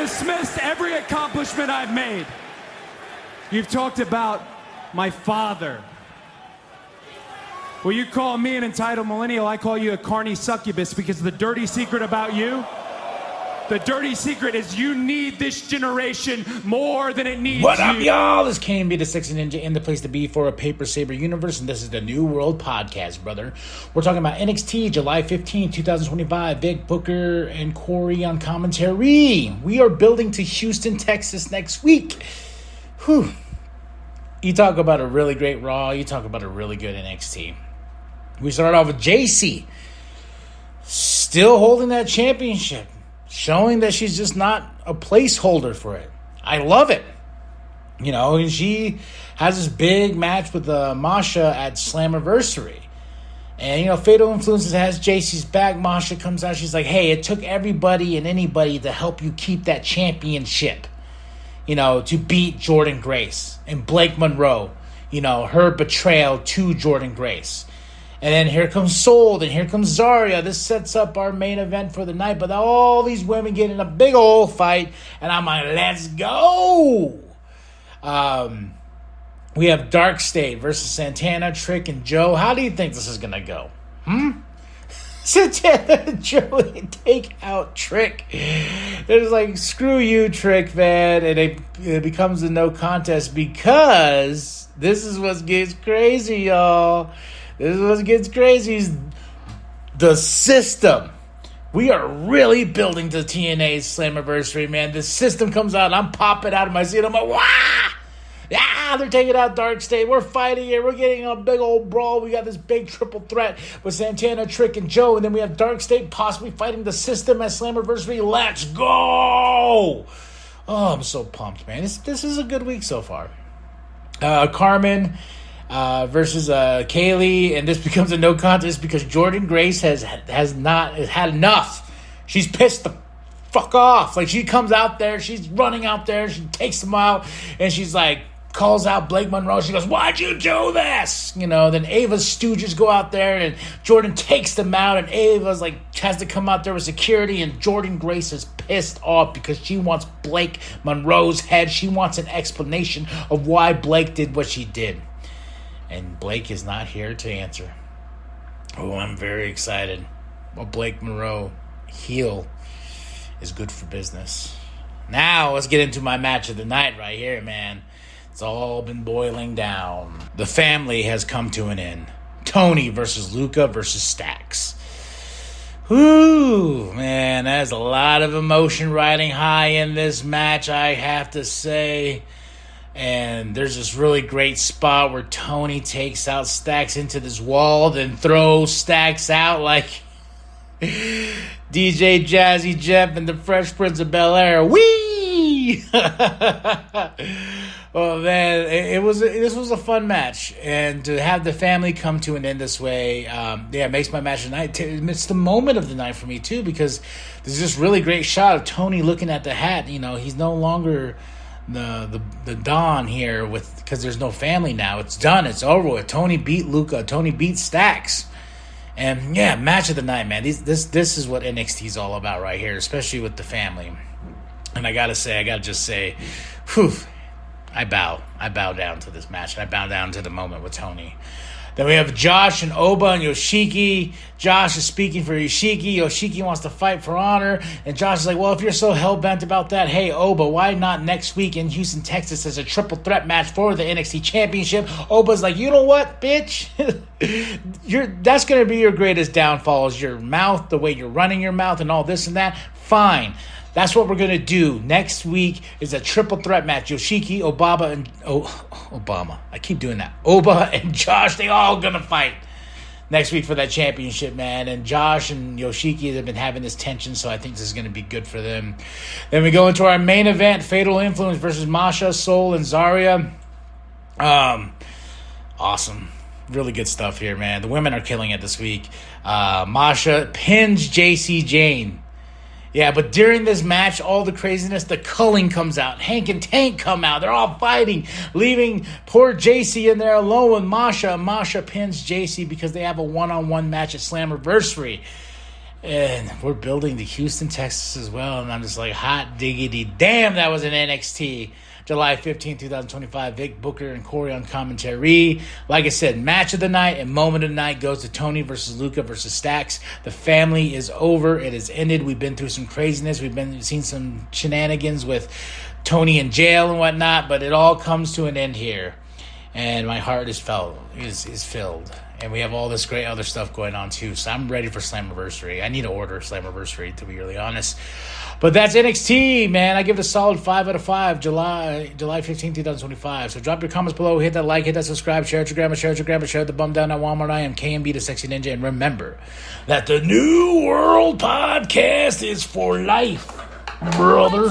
dismissed every accomplishment I've made. You've talked about my father. Well, you call me an entitled millennial, I call you a carny succubus, because the dirty secret about you, the dirty secret is you need this generation more than it needs What you. up, y'all? This can be the Sexy Ninja in the place to be for a Paper Saber universe, and this is the New World Podcast, brother. We're talking about NXT, July 15, 2025. Vic, Booker, and Corey on commentary. We are building to Houston, Texas next week. Whew. You talk about a really great Raw. You talk about a really good NXT. We start off with JC. Still holding that championship. Showing that she's just not a placeholder for it. I love it. You know, and she has this big match with Masha at Slammiversary. And, you know, Fatal Influences has JC's back. Masha comes out. She's like, hey, it took everybody and anybody to help you keep that championship. You know, to beat Jordynne Grace. And Blake Monroe. You know, her betrayal to Jordynne Grace. And then here comes Soul, and here comes Zarya. This sets up our main event for the night. But all these women get in a big old fight. And I'm like, let's go. We have Dark State versus Santana, Trick, and Joe. How do you think this is going to go? Santana and Joe take out Trick. It's like, screw you, Trick, man. And it becomes a no contest because this is what gets crazy, y'all. This is what gets crazy. The system. We are really building to TNA's Slammiversary, man. The system comes out, and I'm popping out of my seat. I'm like, wah! Yeah, they're taking out Dark State. We're fighting here. We're getting a big old brawl. We got this big triple threat with Santana, Trick, and Joe. And then we have Dark State possibly fighting the system at Slammiversary. Let's go! Oh, I'm so pumped, man. This is a good week so far. Carmen versus Kaylee, and this becomes a no contest because Jordynne Grace has not had enough. She's pissed the fuck off. Like, she comes out there, she's running out there, she takes them out, and she's like, calls out Blake Monroe. She goes, why'd you do this? You know, then Ava's stooges go out there, and Jordynne takes them out, and Ava's like, has to come out there with security, and Jordynne Grace is pissed off because she wants Blake Monroe's head. She wants an explanation of why Blake did what she did. And Blake is not here to answer. Oh, I'm very excited. Well, Blake Monroe, heel, is good for business. Now, let's get into my match of the night right here, man. It's all been boiling down. The family has come to an end. Tony versus Luca versus Stax. Whoo, man, there's a lot of emotion riding high in this match, I have to say. And there's this really great spot where Tony takes out Stax into this wall, then throws Stax out like DJ Jazzy Jeff and the Fresh Prince of Bel-Air. Whee! Oh, man, this was a fun match. And to have the family come to an end this way, it makes my match of the night. It's the moment of the night for me, too, because there's this really great shot of Tony looking at the hat. You know, he's no longer the Don here because there's no family now. It's done. It's over with. Tony beat Luca. Tony beat Stax. And yeah, match of the night, man. This is what NXT is all about right here, especially with the family. And I gotta just say, whew, I bow down to this match. I bow down to the moment with Tony. Then we have Josh and Oba and Yoshiki. Josh is speaking for Yoshiki. Yoshiki wants to fight for honor. And Josh is like, well, if you're so hell-bent about that, hey, Oba, why not next week in Houston, Texas as a triple threat match for the NXT Championship? Oba's like, you know what, bitch? That's going to be your greatest downfall is your mouth, the way you're running your mouth and all this and that. Fine. That's what we're going to do. Next week is a triple threat match. Yoshiki, Obama. I keep doing that. Oba and Josh, they all going to fight next week for that championship, man. And Josh and Yoshiki have been having this tension, so I think this is going to be good for them. Then we go into our main event, Fatal Influence versus Masha, Soul, and Zarya. Awesome. Really good stuff here, man. The women are killing it this week. Masha pins JC Jane. Yeah, but during this match, all the craziness, the culling comes out. Hank and Tank come out. They're all fighting, leaving poor JC in there alone with Masha. Masha pins JC because they have a one-on-one match at Slammiversary. And we're building to Houston, Texas as well. And I'm just like, hot diggity damn, that was an NXT. July 15, 2025. Vic, Booker, and Corey on commentary. Like I said, match of the night and moment of the night goes to Tony versus Luca versus Stacks. The family is over. It has ended. We've been through some craziness. We've seen some shenanigans with Tony in jail and whatnot, but it all comes to an end here. And my heart is filled. And we have all this great other stuff going on too. So I'm ready for Slammiversary. I need to order Slammiversary, to be really honest. But that's NXT, man. I give it a solid 5 out of 5. July 15, 2025. So drop your comments below. Hit that like, hit that subscribe, share it to grandma, share the bum down at Walmart. I am KMB, the Sexy Ninja. And remember that the New World Podcast is for life, brother.